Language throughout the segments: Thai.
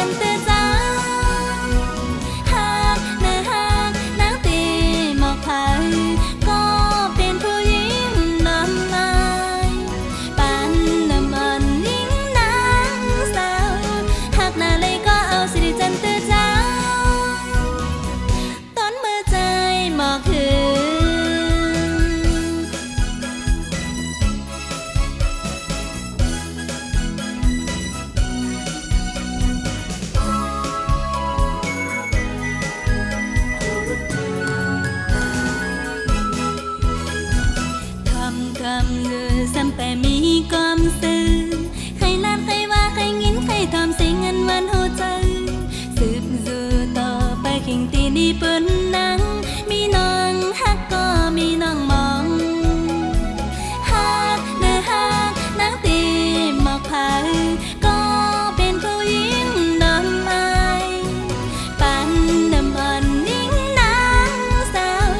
จันเตือจ้าหากนะหากนางตีหมอกไผ่ก็เป็นผู้หญิงน้ำไม้ปานน้ำมันยิ่งนางสาวหากนาเลยก็เอาสิริจันเตือจ้าต้นมือใจหมอกคือคำเงือซ้ำแต่มีความสื่อใครลานใครว่าใครงินใครทำเสียงเงินวันหัวใจสืบสู่ต่อไปเข่งตีดีเปิ้นนังมีน้องฮักก็มีน้องมองฮักเนื้อฮักนางตีหมอกไผ่ก็เป็นผู้หญิงน้ำไม้ปันน้ำอ่อนยิ่งนางสาว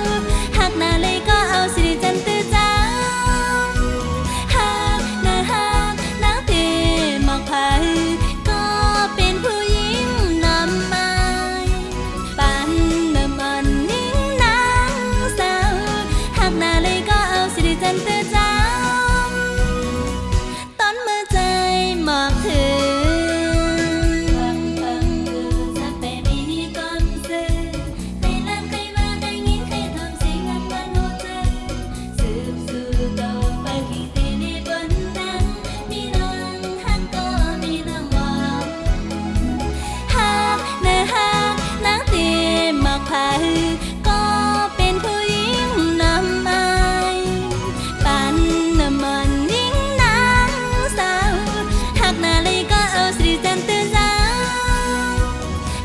ฮักนาเลยก็เอาสิริจันตือจ้าก็เป็นผู้หญิงน้ำไม้ปานน้ำมันยิ่งนางสาวหากนาเลยก็เอาสิริจันเตือจ้าต้นมือใจหมอกถึงฟังคือสักแต่มีความสื่อใครลานใครว่าใครงินใครทำเสียงเงินวันหัวใจสืบสู่ต่อไปที่ตีนี้บนนั้นมีน้องฮักก็มีน้องมองฮักเนื้อฮักนางตีหมอกไผ่ก็เป็นผู้หญิงน้ำไม้ปันน้ำมันยิ่งนางสาวหากนาเลยก็เอาสิริจันตือจ้า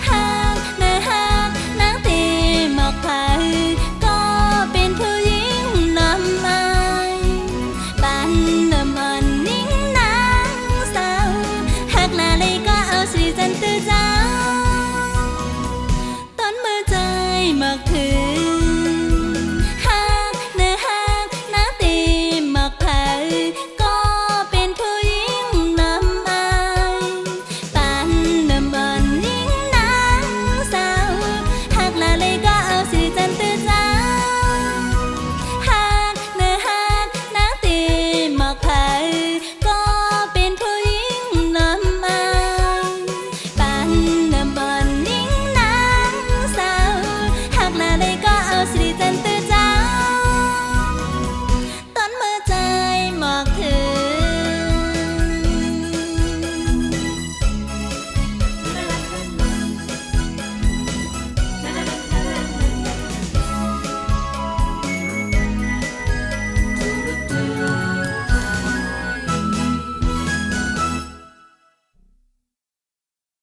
ฮักเนื้อฮักนางตีหมอกไผ่ก็เป็นผู้หญิงน้ำไม้ปันน้ำมันยิ่งนางสาวหากนาเลยก็เอาสิริจันตือ